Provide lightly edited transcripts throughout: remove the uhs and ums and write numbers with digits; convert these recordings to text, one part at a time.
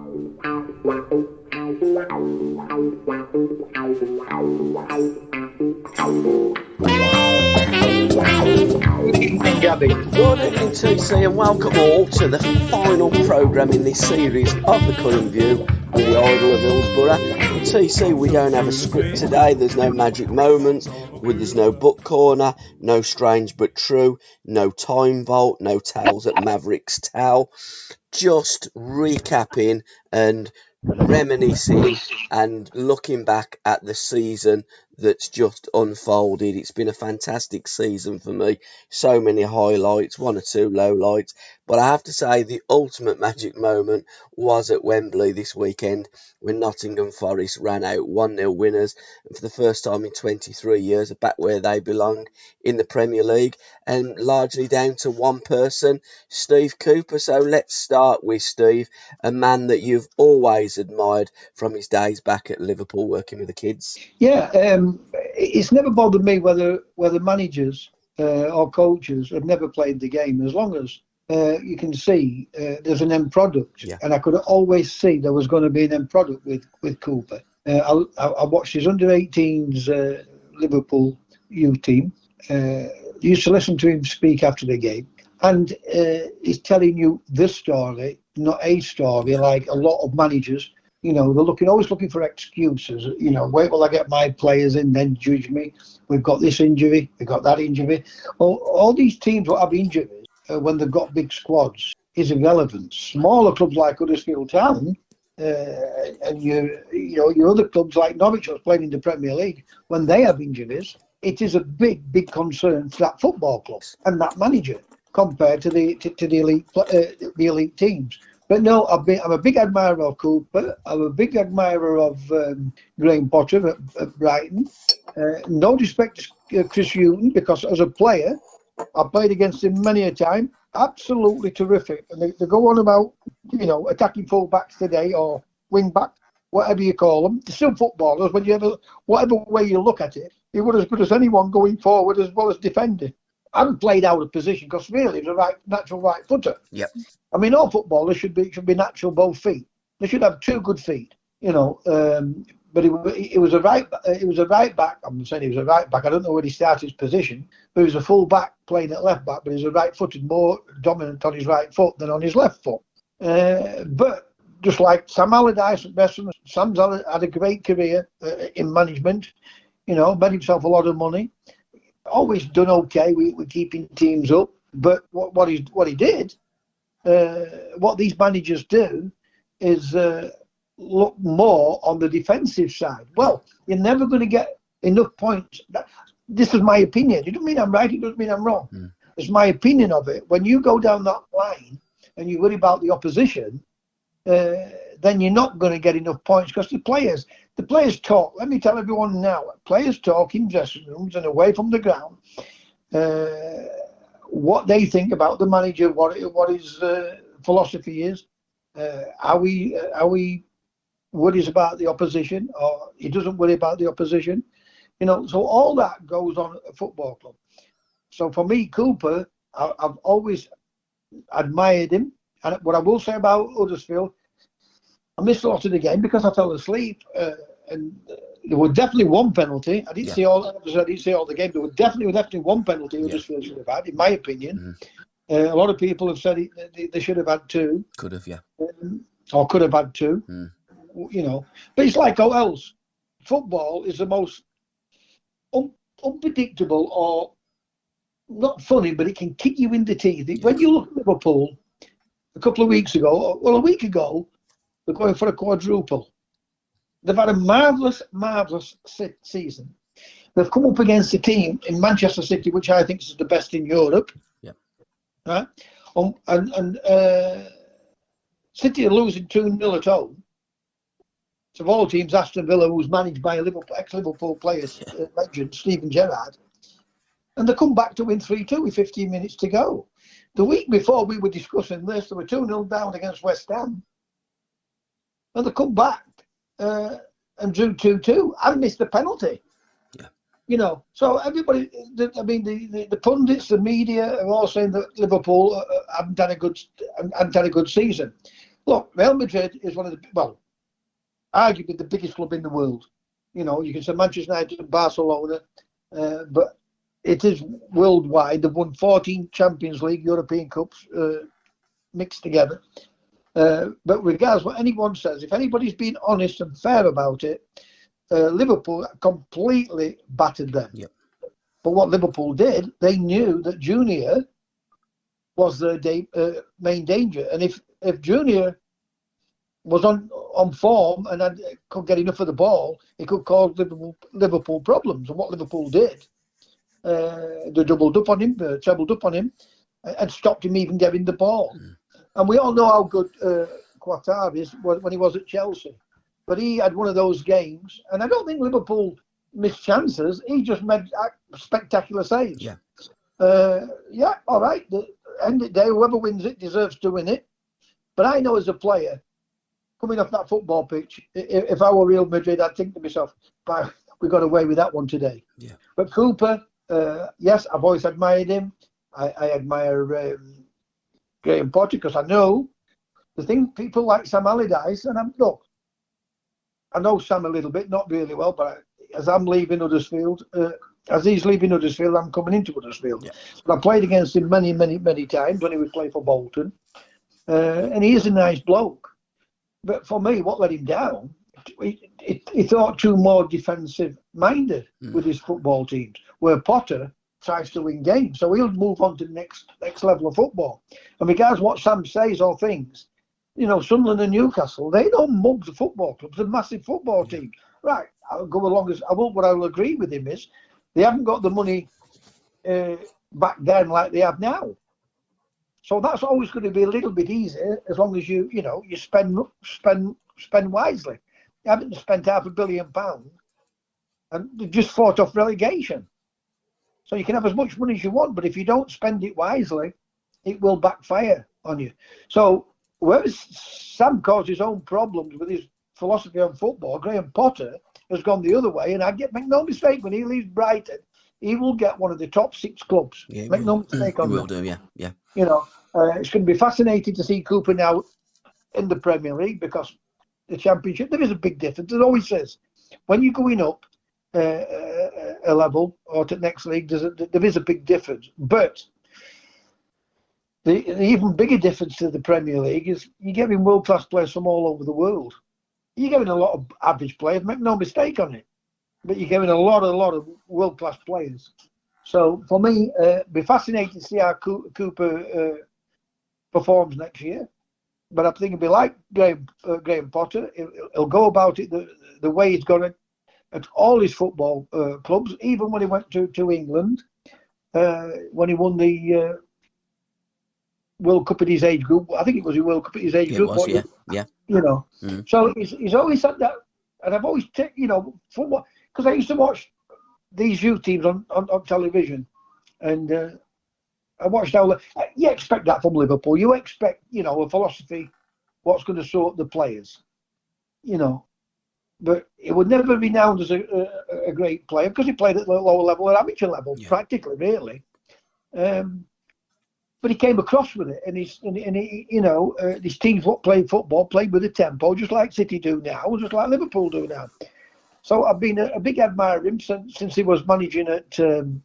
Good evening, Gabby. Good evening, TC, and welcome all to the final programme in this series of the Curran View with the Idol of Hillsborough. And TC, we don't have a script today. There's no magic moments. There's no book corner, no strange but true, no time vault, no tales at Mavericks tell. Just recapping and reminiscing and looking back at the season that's just unfolded. It's been a fantastic season for me. So many highlights, one or two lowlights. But I have to say the ultimate magic moment was at Wembley this weekend when Nottingham Forest ran out 1-0 winners. And for the first time in 23 years, are back where they belong in the Premier League. And largely down to one person, Steve Cooper. So let's start with Steve, a man that you've always admired from his days back at Liverpool working with the kids. Yeah, it's never bothered me whether managers or coaches have never played the game, as long as you can see there's an end product. Yeah. And I could always see there was going to be an end product with Cooper. I watched his under-18s Liverpool youth team. Used to listen to him speak after the game. And he's telling you this story, not a story, like a lot of managers. You know, they're always looking for excuses. You know, wait till I get my players in, then judge me. We've got this injury, we've got that injury. Well, all these teams will have injuries when they've got big squads is irrelevant. Smaller clubs like Huddersfield Town and your other clubs like Norwich who's playing in the Premier League, when they have injuries, it is a big concern to that football club and that manager compared to the elite teams. But no, I'm a big admirer of Cooper. I'm a big admirer of Graham Potter at Brighton. No disrespect to Chris Hughton, because as a player, I played against him many a time. Absolutely terrific. And they go on about, attacking full-backs today or wing-back, whatever you call them. They're still footballers. Whatever way you look at it, he was as good as anyone going forward as well as defending. I haven't played out of position because really he was a natural right footer. Yep. I mean, all footballers should be natural both feet. They should have two good feet, But he was a right back. I'm saying he was a right back. I don't know where he started his position, but he was a full back playing at left back. But he was a right footed, more dominant on his right foot than on his left foot. But just like Sam Allardyce at Wrexham, Sam's had a great career in management. Made himself a lot of money. Always done okay with keeping teams up, but what he did, what these managers do, is look more on the defensive side. Well, you're never going to get enough points. This is my opinion. It doesn't mean I'm right. It doesn't mean I'm wrong. It's my opinion of it. When you go down that line and you worry about the opposition, then you're not going to get enough points, because the players talk. Let me tell everyone now, players talk in dressing rooms and away from the ground, what they think about the manager, what his philosophy is, how he worries about the opposition, or he doesn't worry about the opposition. So all that goes on at a football club. So for me, Cooper, I've always admired him. And what I will say about Huddersfield, I missed a lot of the game because I fell asleep, and there was definitely one penalty. I didn't see all the game. There was definitely one penalty Huddersfield should have had, in my opinion. A lot of people have said they should have had two. Could have, yeah. Or could have had two. But it's like all else. Football is the most unpredictable, or not funny, but it can kick you in the teeth. When you look at Liverpool a couple of weeks ago, a week ago, they're going for a quadruple. They've had a marvellous season. They've come up against a team in Manchester City, which I think is the best in Europe. Yeah. Right? And City are losing 2-0 at home. So of all teams, Aston Villa, who's managed by a ex-Liverpool player, legend, Steven Gerrard. And they come back to win 3-2 with 15 minutes to go. The week before, we were discussing this. They were 2-0 down against West Ham. And they come back and drew 2-2 and missed the penalty. Yeah. So everybody, the pundits, the media are all saying that Liverpool haven't had a good season. Look, Real Madrid is one of arguably the biggest club in the world. You know, you can say Manchester United and Barcelona, but it is worldwide. They've won 14 Champions League, European Cups mixed together. But regardless what anyone says, if anybody's been honest and fair about it, Liverpool completely battered them. Yep. But what Liverpool did, they knew that Junior was their main danger. And if Junior was on form and could get enough of the ball, it could cause Liverpool problems. And what Liverpool did, they doubled up on him, trebled up on him, and stopped him even getting the ball. And we all know how good Qatar is when he was at Chelsea. But he had one of those games, and I don't think Liverpool missed chances. He just made spectacular saves. Yeah. All right. At the end of the day, whoever wins it deserves to win it. But I know as a player, coming off that football pitch, if I were Real Madrid, I'd think to myself, we got away with that one today. Yeah. But Cooper, yes, I've always admired him. I admire Graham Potter because I know the thing people like Sam Allardyce, and I know Sam a little bit, not really well, but as I'm leaving Huddersfield, as he's leaving Huddersfield, I'm coming into Huddersfield. Yeah. But I played against him many, many, many times when he would play for Bolton, and he is a nice bloke. But for me, what let him down, he thought too more defensive-minded with his football teams, where Potter tries to win games. So he'll move on to the next level of football. And regardless what Sam says or thinks, you know, Sunderland and Newcastle, they don't mug the football clubs. They're massive football teams. Right, I'll go along as what I'll agree with him is they haven't got the money back then like they have now. So that's always going to be a little bit easier as long as you spend wisely. You haven't spent £500 million and they've just fought off relegation. So you can have as much money as you want, but if you don't spend it wisely, it will backfire on you. So whereas Sam caused his own problems with his philosophy on football, Graham Potter has gone the other way. And make no mistake, when he leaves Brighton, he will get one of the top 6 clubs. Yeah, make no mistake on that. He will do, yeah. You know, it's going to be fascinating to see Cooper now in the Premier League because the Championship, there is a big difference. It always says, when you're going up a level or to the next league, there is a big difference. But the even bigger difference to the Premier League is you're getting world-class players from all over the world. You're getting a lot of average players, make no mistake on it. But you're getting a lot of world-class players. So for me, it'll be fascinating to see how Cooper performs next year. But I think it'll be like Graham Potter. He'll go about it the way he's gone at all his football clubs, even when he went to England, when he won the World Cup at his age group. I think it was a World Cup at his age group. It was, yeah. You know, so he's always had that, and I've always football, because I used to watch these youth teams on television, and I watched how you expect that from Liverpool. You expect, a philosophy, what's going to sort the players, but it would never be renowned as a great player because he played at the lower level, at amateur level, practically, really. But he came across with it, and his teams played football, played with a tempo, just like City do now, just like Liverpool do now. So I've been a big admirer of him since he was managing at to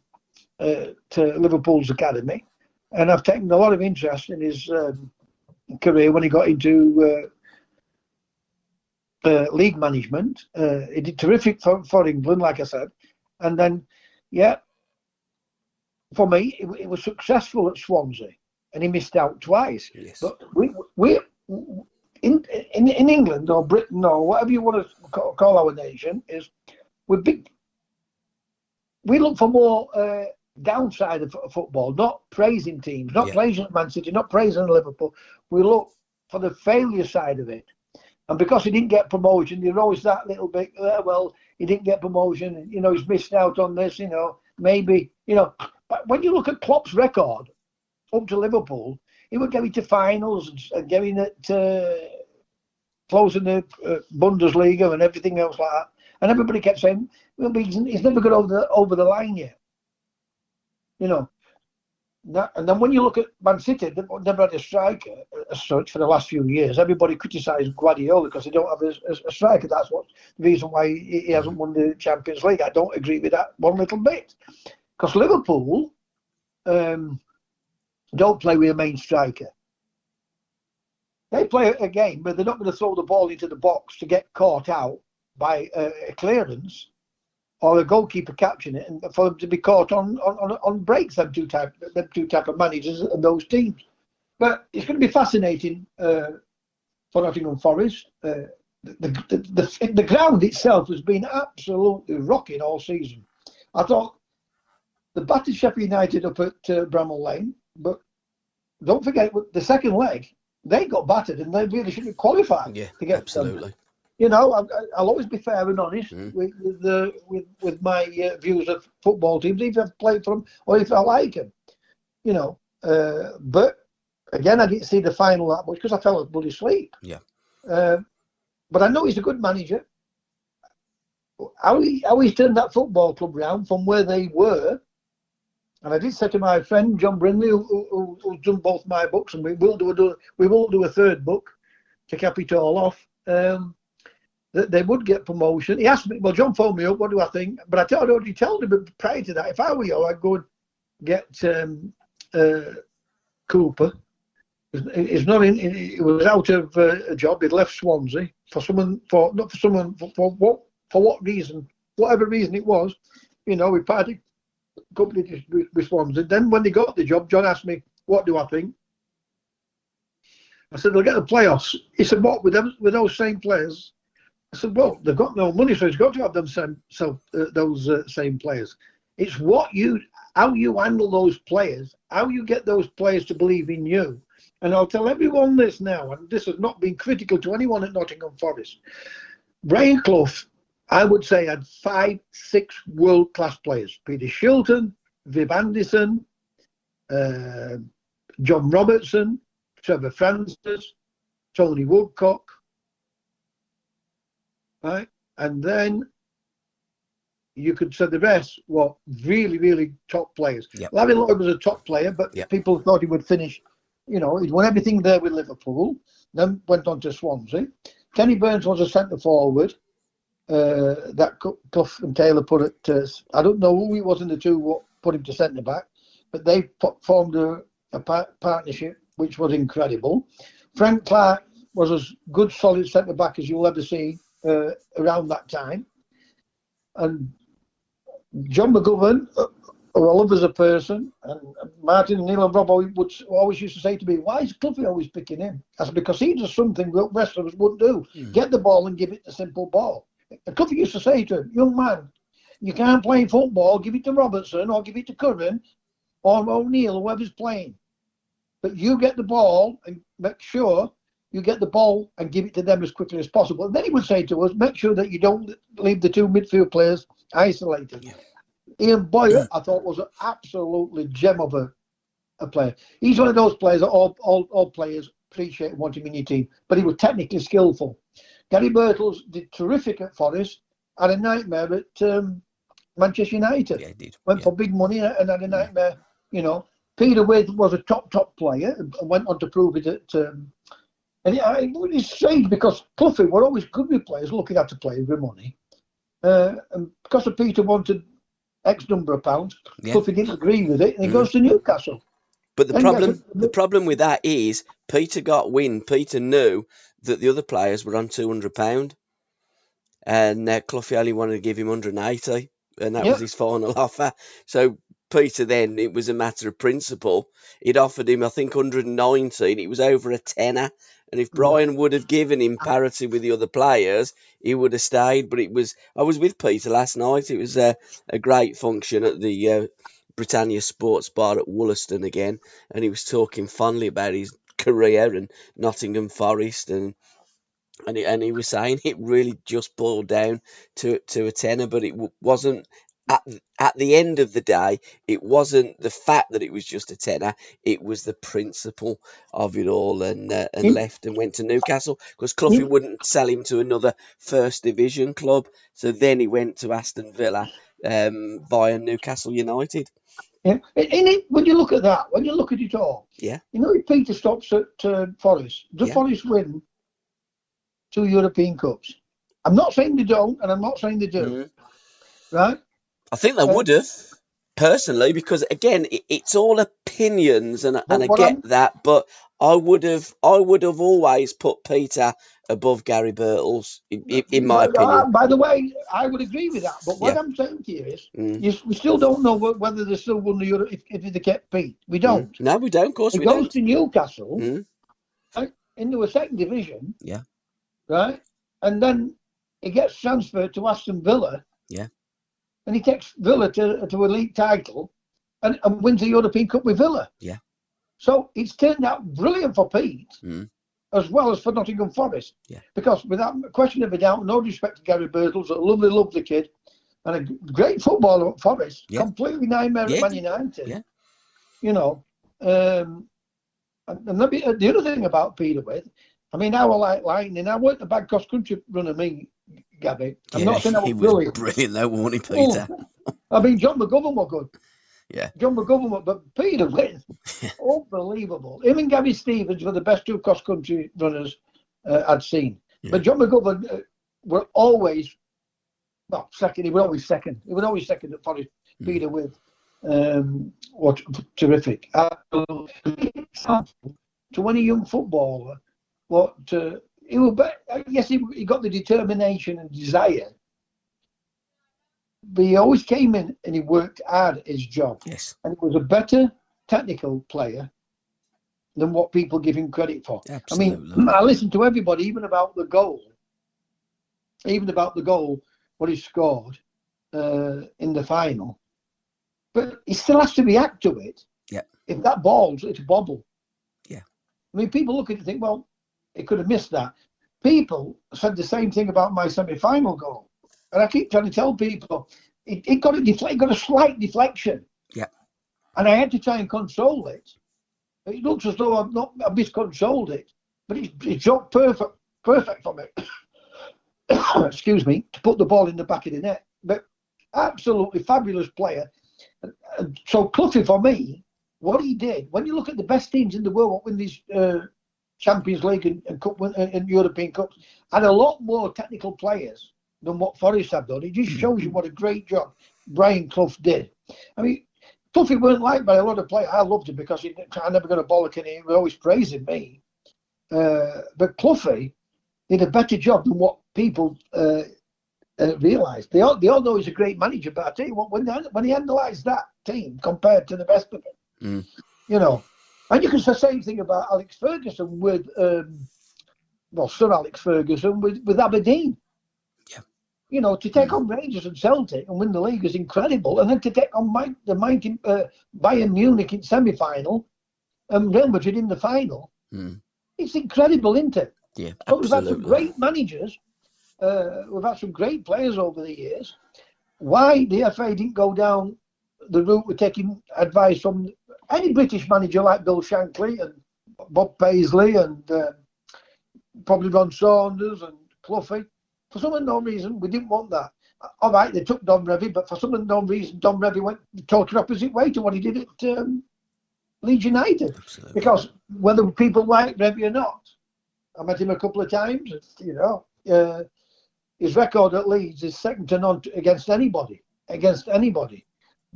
Liverpool's academy, and I've taken a lot of interest in his career when he got into league management. He did terrific for England, like I said, and then for me, it was successful at Swansea, and he missed out twice. Yes. But we in England or Britain or whatever you want to call our nation is we look for more downside of football, not praising teams, not praising Man City, not praising Liverpool. We look for the failure side of it. And because he didn't get promotion, there's always that little bit, he didn't get promotion, he's missed out on this, maybe, But when you look at Klopp's record up to Liverpool, he would get into finals and getting it closing the Bundesliga and everything else like that. And everybody kept saying, well, he's never got over the line yet. And then when you look at Man City, they've never had a striker as such for the last few years. Everybody criticised Guardiola because they don't have a striker. That's what the reason why he hasn't won the Champions League. I don't agree with that one little bit. Because Liverpool don't play with a main striker. They play a game where they're not going to throw the ball into the box to get caught out by a clearance or a goalkeeper catching it, and for them to be caught on breaks. Them two type of managers and those teams. But it's going to be fascinating for Nottingham Forest. The ground itself has been absolutely rocking all season. I thought the battered Sheffield United up at Bramall Lane, but don't forget the second leg they got battered and they really should have qualified to get absolutely. I'll always be fair and honest with my views of football teams, even if I've played for them or if I like them. But again, I didn't see the final that much because I fell asleep. Yeah. But I know he's a good manager. How he's turned that football club round from where they were. And I did say to my friend John Brindley, who's done both my books, and we will do a third book to cap it all off. That they would get promotion. He asked me, well, John phoned me up, what do I think? But I already told him prior to that, if I were you, I'd go and get Cooper. He was out of a job. He'd left Swansea for what reason, whatever reason it was. He parted company with Swansea. Then when they got the job, John asked me, what do I think? I said, they'll get the playoffs. He said, what, with those same players? I said, well, they've got no money, so it's got to have those same players. It's how you handle those players, how you get those players to believe in you. And I'll tell everyone this now, and this has not been critical to anyone at Nottingham Forest. Brian Clough, I would say, had 5-6 world-class players. Peter Shilton, Viv Anderson, John Robertson, Trevor Francis, Tony Woodcock. Right? And then you could say the rest were really, really top players. Yep. Larry Lloyd was a top player, but people thought he would finish. He'd won everything there with Liverpool, then went on to Swansea. Kenny Burns was a centre forward that Clough and Taylor put at, I don't know who he was in the two what put him to centre back, but they formed a partnership which was incredible. Frank Clark was as good, solid centre back as you'll ever see around that time. And John McGovern, who I love as a person, and Martin and Neil and Rob always used to say to me, why is Cloughy always picking him? That's because he does something that rest of us wouldn't do. Get the ball and give it the simple ball. And Cloughy used to say to him, young man, you can't play football, give it to Robertson or give it to Curran or O'Neill, whoever's playing. But you get the ball and make sure you get the ball and give it to them as quickly as possible. And then he would say to us, make sure that you don't leave the two midfield players isolated. Ian Boyer, I thought, was an absolutely gem of a player. He's one of those players that all players appreciate and want him in your team, but he was technically skillful. Gary Birtles did terrific at Forest, had a nightmare at Manchester United. Yeah, he did. Went for big money and had a nightmare, Peter Wade was a top player and went on to prove it at... and it's strange because Cloughy were always good with players, looking after players with money. And because of Peter wanted X number of pounds, Cloughy didn't agree with it, and he goes to Newcastle. But the problem with that is Peter got wind. Peter knew that the other players were on £200, and Cloughy only wanted to give him 180, and that was his final offer. So Peter then, it was a matter of principle. He'd offered him, I think, 190, and it was over a tenner. And if Brian would have given him parity with the other players, he would have stayed. But I was with Peter last night. It was a great function at the Britannia Sports Bar at Wollaston again. And he was talking fondly about his career and Nottingham Forest. And he was saying it really just boiled down to a tenner. But it wasn't, at the end of the day, it wasn't the fact that it was just a tenner. It was the principle of it all, and left and went to Newcastle because Cloughy wouldn't sell him to another first division club. So then he went to Aston Villa via Newcastle United. Yeah. In it, when you look at that, when you look at it all, Yeah. you know, if Peter stops at Forest, do Yeah. Forest win 2 European Cups? I'm not saying they don't, and I'm not saying they do. Right? I think they would have, personally, because again, it's all opinions, and I get that, but I would have always put Peter above Gary Birtles, in my opinion. By the way, I would agree with that. But what I'm saying to you is, we still don't know whether they still won the Euro if they kept Pete. We don't. No, we don't. Of course, he we goes don't. to Newcastle, right, into a second division. Yeah. Right, and then he gets transferred to Aston Villa. Yeah. And he takes Villa to a league title, and wins the European Cup with Villa. Yeah. So it's turned out brilliant for Pete, as well as for Nottingham Forest. Yeah. Because without question of a doubt, no disrespect to Gary Birtles, a lovely, lovely kid, and a great footballer at Forest, completely nightmare at Man United. Yeah. You know, and the other thing about Peter with, I mean, I was like lightning. I weren't a bad cross country runner, me, Gabby. I'm not saying I was brilliant though, wasn't he, Peter? I mean, John McGovern was good. Yeah. John McGovern, but Peter with, unbelievable. Him and Gabby Stevens were the best two cross country runners I'd seen. Yeah. But John McGovern were always, well, second. He was always second. He was always second at Forest. Peter with, what terrific. To any young footballer, what he was. Yes, he got the determination and desire. But he always came in and he worked hard at his job. Yes. And he was a better technical player than what people give him credit for. Absolutely. I mean, I listened to everybody, even about the goal, what he scored in the final. But he still has to react to it. Yeah. If that ball's, it's a bobble. Yeah. I mean, people look at it and think, well, he could have missed that. People said the same thing about my semi-final goal. And I keep trying to tell people, it got a slight deflection. Yeah. And I had to try and control it. It looks as though I've miscontrolled it. But it's just perfect for me. Excuse me, to put the ball in the back of the net. But absolutely fabulous player. So Cloughie, for me, what he did, when you look at the best teams in the world win these Champions League and Cup and European Cups, and a lot more technical players than what Forest have done. It just shows you what a great job Brian Clough did. I mean, Cloughie weren't liked by a lot of players. I loved him because I never got a bollock and he was always praising me. But Cloughie did a better job than what people realised. They all know he's a great manager, but I tell you what, when he analysed that team compared to the best of it, you know, and you can say the same thing about Alex Ferguson with, Sir Alex Ferguson with Aberdeen. Yeah. You know, to take on Rangers and Celtic and win the league is incredible, and then to take on the mighty Bayern Munich in semi-final and Real Madrid in the final, it's incredible, isn't it? Yeah, so absolutely. We've had some great managers. We've had some great players over the years. Why the FA didn't go down the route with taking advice from any British manager like Bill Shankly and Bob Paisley and probably Ron Saunders and Cloughie. For some unknown reason, we didn't want that. All right, they took Don Revie, but for some unknown reason, Don Revie went the total opposite way to what he did at Leeds United. Absolutely. Because whether people like Revie or not, I met him a couple of times, you know. His record at Leeds is second to none against anybody.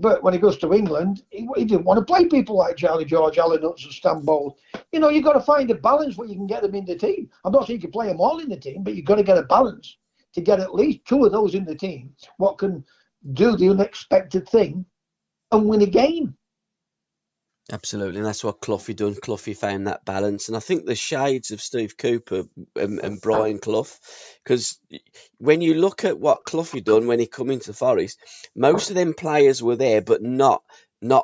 But when he goes to England, he didn't want to play people like Charlie George, Alan Nuts and Stan Bowles. You know, you've got to find a balance where you can get them in the team. I'm not saying you can play them all in the team, but you've got to get a balance to get at least two of those in the team, what can do the unexpected thing and win a game. Absolutely, and that's what Cloughie done. Cloughie found that balance, and I think the shades of Steve Cooper and Brian Clough, because when you look at what Cloughie done when he come into Forest, most of them players were there, but not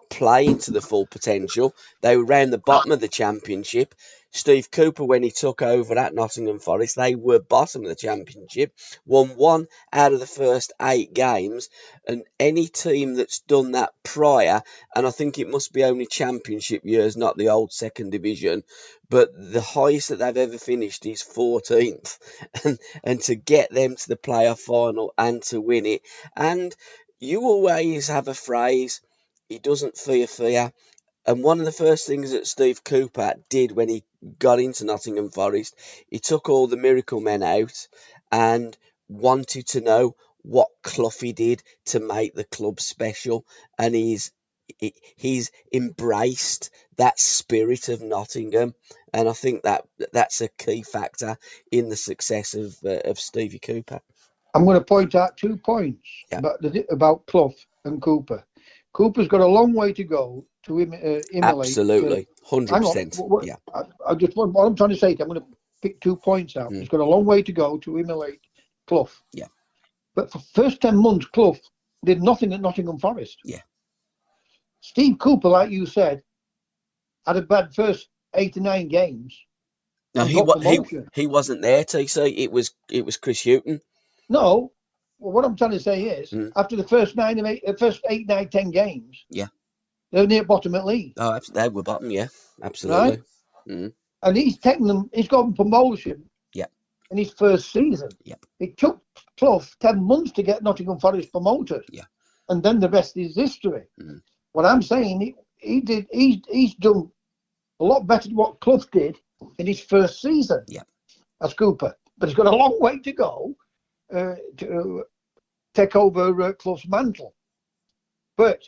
playing to the full potential. They were round the bottom of the Championship. Steve Cooper, when he took over at Nottingham Forest, they were bottom of the Championship, won 1 out of the first 8 games, and any team that's done that prior, and I think it must be only Championship years, not the old second division, but the highest that they've ever finished is 14th, and to get them to the playoff final and to win it. And you always have a phrase, He doesn't fear. And one of the first things that Steve Cooper did when he got into Nottingham Forest, he took all the miracle men out and wanted to know what Cloughy did to make the club special. And he's embraced that spirit of Nottingham. And I think that's a key factor in the success of Stevie Cooper. I'm going to point out 2 points about Clough and Cooper. Cooper's got a long way to go to emulate. Absolutely, 100%. Yeah. What I'm trying to say, I'm going to pick 2 points out. He's got a long way to go to emulate Clough. Yeah. But for the first 10 months, Clough did nothing at Nottingham Forest. Yeah. Steve Cooper, like you said, had a bad first 8 to 9 games. No, he wasn't there, TC. It was Chris Hughton. No. Well, what I'm trying to say is, after the first 8, 9, 10 games, they're near bottom at least. Oh, they were bottom, yeah, absolutely. Right? And he's taken them. He's got promotion. Yeah. In his first season. Yeah. It took Clough 10 months to get Nottingham Forest promoted. Yeah. And then the rest is history. What I'm saying, he's done a lot better than what Clough did in his first season. Yeah. As Cooper, but he's got a long way to go to take over Clough's mantle. But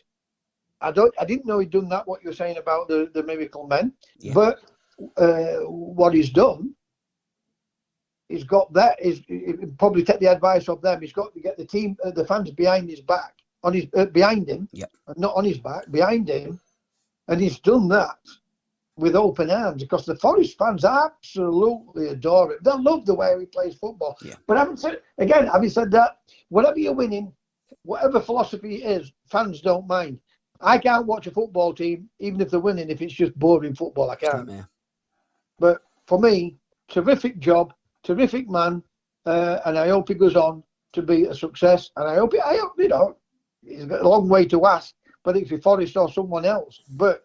I didn't know he'd done that. What you're saying about the miracle men, but what he's done, he's got that. Is probably take the advice of them. He's got to get the team, the fans behind his back, behind him, not on his back, behind him, and he's done that with open arms because the Forest fans absolutely adore it. They love the way he plays football. Yeah. But having said that, whatever you're winning, whatever philosophy it is, fans don't mind. I can't watch a football team, even if they're winning, if it's just boring football. I can't. Yeah. But for me, terrific job, terrific man, and I hope he goes on to be a success. And I hope he's got a long way to ask, but if it's Forest or someone else. But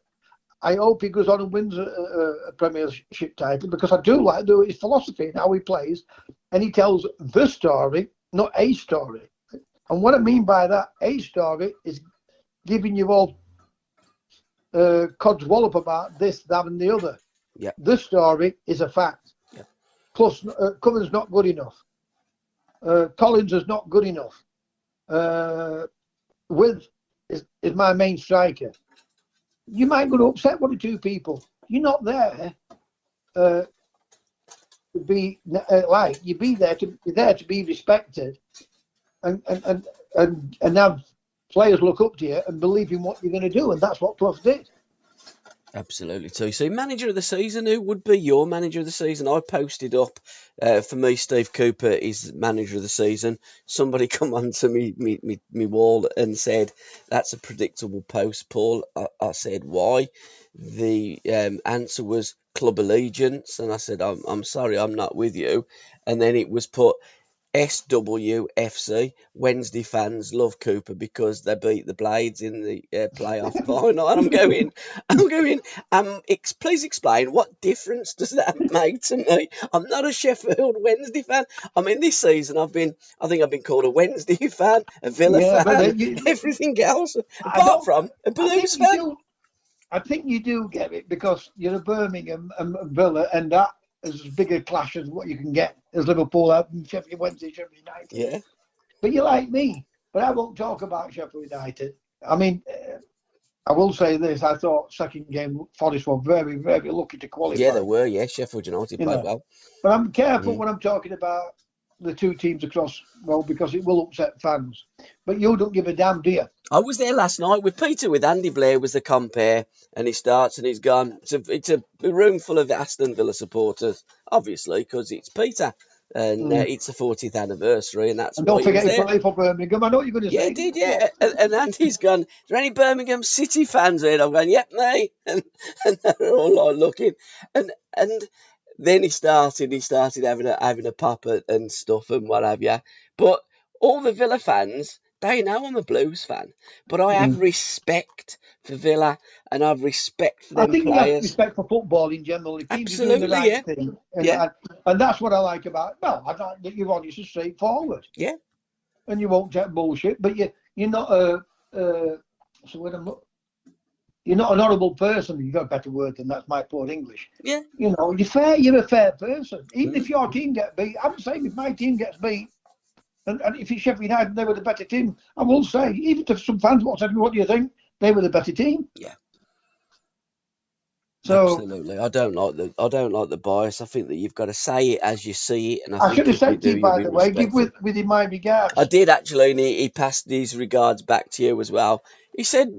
I hope he goes on and wins a Premiership title because I do like his philosophy and how he plays, and he tells the story, not a story. And what I mean by that, a story is giving you all cod's wallop about this, that, and the other. Yeah. The story is a fact. Yeah. Plus, Curran's not good enough. Collins is not good enough. With is my main striker. You might go to upset one or two people. You're not there to be you be there to be respected, and have players look up to you and believe in what you're going to do, and that's what Clough did. Absolutely, too. So, manager of the season, who would be your manager of the season? I posted up, for me, Steve Cooper is manager of the season. Somebody come onto me wall and said, that's a predictable post, Paul. I said, why? The answer was club allegiance. And I said, I'm sorry, I'm not with you. And then it was put, SWFC, Wednesday fans love Cooper because they beat the Blades in the playoff final. And I'm going, please explain, what difference does that make to me? I'm not a Sheffield Wednesday fan. I mean, this season I think I've been called a Wednesday fan, a Villa fan, everything else, apart from a Blues fan. I think you do get it because you're a Birmingham and Villa, and that is as big a clash as what you can get as Liverpool out and Sheffield Wednesday, Sheffield United. Yeah. But you're like me. But I won't talk about Sheffield United. I mean, I will say this. I thought second game, Forest were very, very lucky to qualify. Yeah, they were. Yeah, Sheffield United played well. But I'm careful when I'm talking about the two teams across, well, because it will upset fans. But you don't give a damn, do you? I was there last night with Peter, with Andy Blair was the compere, and he starts and he's gone. It's a room full of Aston Villa supporters, obviously, because it's Peter, and it's the 40th anniversary, and that's. And don't forget he played for Birmingham. I know what you're going to say. Yeah, he did, yeah. And Andy's gone, is there any Birmingham City fans here? I'm going, yep, mate. And they're all like looking, and then he started having a pop and stuff and what have you. But all the Villa fans, they know I'm a Blues fan, but I have respect for Villa and I have respect for them players. I think you have respect for football in general. If absolutely, the right thing. And that's what I like about. Well, I like that you're honest and straightforward. Yeah. And you won't get bullshit, but you're not so when you're not an horrible person. You've got a better word than that's my poor English. Yeah. You know, you're fair. You're a fair person. Even if your team gets beat, I'm saying if my team gets beat, and if it's Sheffield United, they were the better team. I will say, even to some fans, what do you think? They were the better team. Yeah. So absolutely, I don't like the bias. I think that you've got to say it as you see it, and I I think should have if you said to do, you, you'll by be the way, give respected. with him my regards. I did actually, and he passed these regards back to you as well. He said,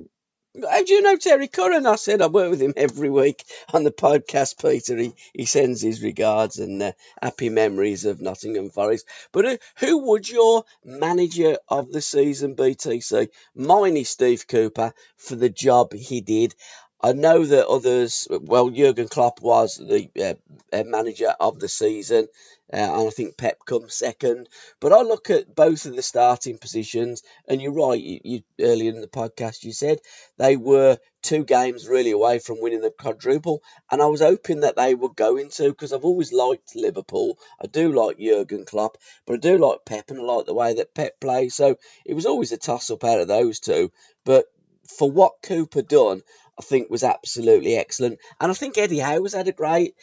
"How do you know Terry Curran?" I said, "I work with him every week on the podcast, Peter." He sends his regards and happy memories of Nottingham Forest. But who would your manager of the season be, TC? Mine is Steve Cooper for the job he did. I know that others, well, Jurgen Klopp was the manager of the season, and I think Pep comes second. But I look at both of the starting positions, and you're right. You earlier in the podcast you said they were 2 games really away from winning the quadruple, and I was hoping that they were going to, because I've always liked Liverpool. I do like Jurgen Klopp, but I do like Pep, and I like the way that Pep plays. So it was always a toss-up out of those two. But for what Cooper done, I think was absolutely excellent. And I think Eddie Howe's had a great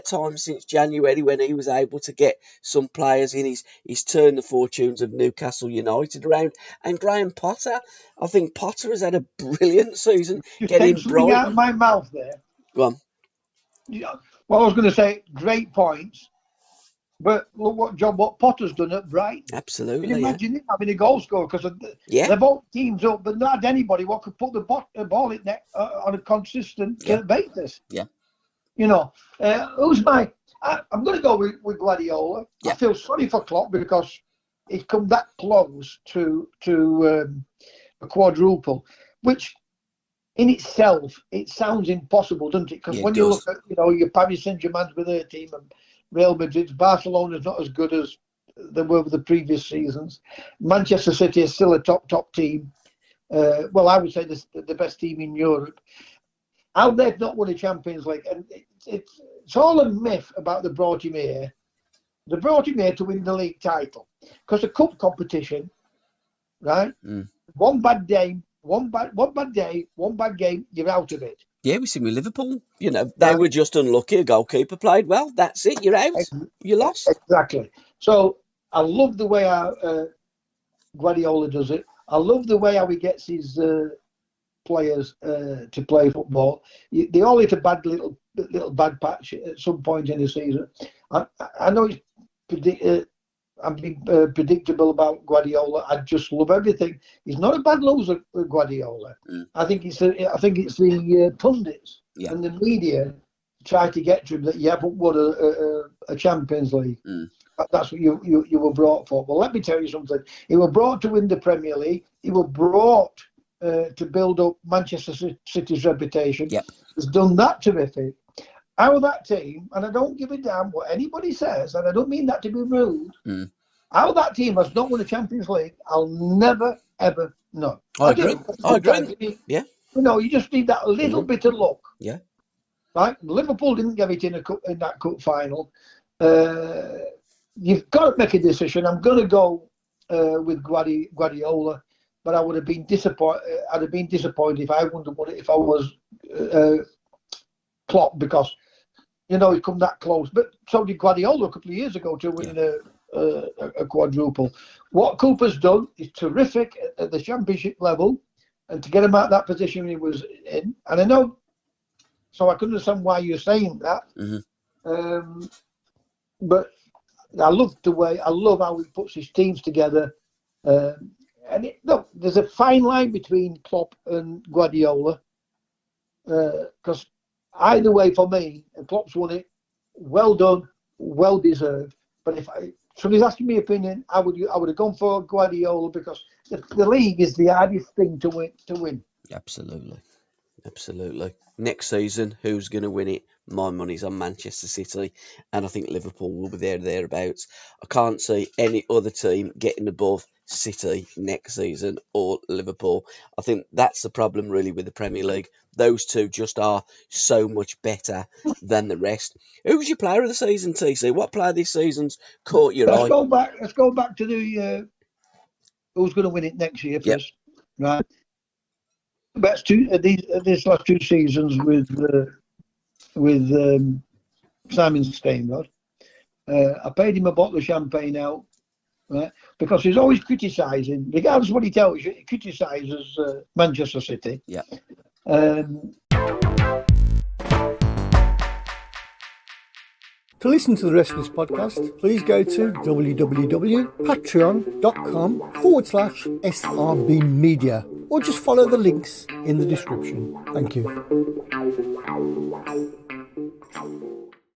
time since January when he was able to get some players in. He's turned the fortunes of Newcastle United around. And Graham Potter, I think Potter has had a brilliant season Just getting take something out of Brighton. my mouth there. Go on. Well, I was going to say great points, but look what Potter's done at Brighton. Absolutely. Can you imagine him having a goal scorer? Because they've all teams up, but not had anybody what could put the ball in there on a consistent basis. Yeah. You know, who's my? I'm going to go with Guardiola. Yeah. I feel sorry for Klopp because he's come that close to a quadruple, which in itself it sounds impossible, doesn't it? Because when you look at your Paris Saint-Germain's with their team and Real Madrid's, Barcelona's not as good as they were with the previous seasons. Manchester City is still a top team. Well, I would say the best team in Europe. How they've not won a Champions League, and it's all a myth about they brought him here. They brought him here to win the league title because the cup competition, right? One bad day, one bad game, you're out of it. Yeah, we seen with Liverpool. They were just unlucky. A goalkeeper played well. That's it. You're out. You lost. Exactly. So I love the way Guardiola does it. I love the way how he gets his players to play football. They all hit a little bad patch at some point in the season. I know I'm being predictable about Guardiola. I just love everything. He's not a bad loser, Guardiola. I think it's the pundits and the media try to get to him that you haven't won a Champions League. That's what you were brought for. Well, let me tell you something. He was brought to win the Premier League. He was brought to build up Manchester City's reputation. Yep. He's done that terrific. How that team, and I don't give a damn what anybody says, and I don't mean that to be rude, how that team has not won a Champions League, I'll never, ever know. I agree. Yeah. You just need that little bit of luck. Yeah. Right? Liverpool didn't get it in that cup final. You've got to make a decision. I'm going to go with Guardiola, but I would have been disappointed. I'd have been disappointed if I wouldn't have won it if I was Klopp, because he's come that close. But so did Guardiola a couple of years ago to winning a quadruple. What Cooper's done is terrific at the championship level, and to get him out of that position he was in. And I know, so I can understand why you're saying that. But I love how he puts his teams together. And there's a fine line between Klopp and Guardiola, because either way for me, and Klopp's won it, well done, well deserved. But if somebody's asking me opinion, I would have gone for Guardiola because the league is the hardest thing to win. Absolutely. Next season, who's going to win it? My money's on Manchester City, and I think Liverpool will be thereabouts. I can't see any other team getting above City next season or Liverpool. I think that's the problem really with the Premier League. Those two just are so much better than the rest. Who's your player of the season, TC? What player this season's caught your eye? Let's go back to the who's going to win it next year first. Right. bets these last 2 seasons with Simon Stainrod. I paid him a bottle of champagne out, right? Because he's always criticising, regardless of what he tells you, he criticises Manchester City. Yeah. To listen to the rest of this podcast, please go to www.patreon.com/SRB Media, or just follow the links in the description. Thank you.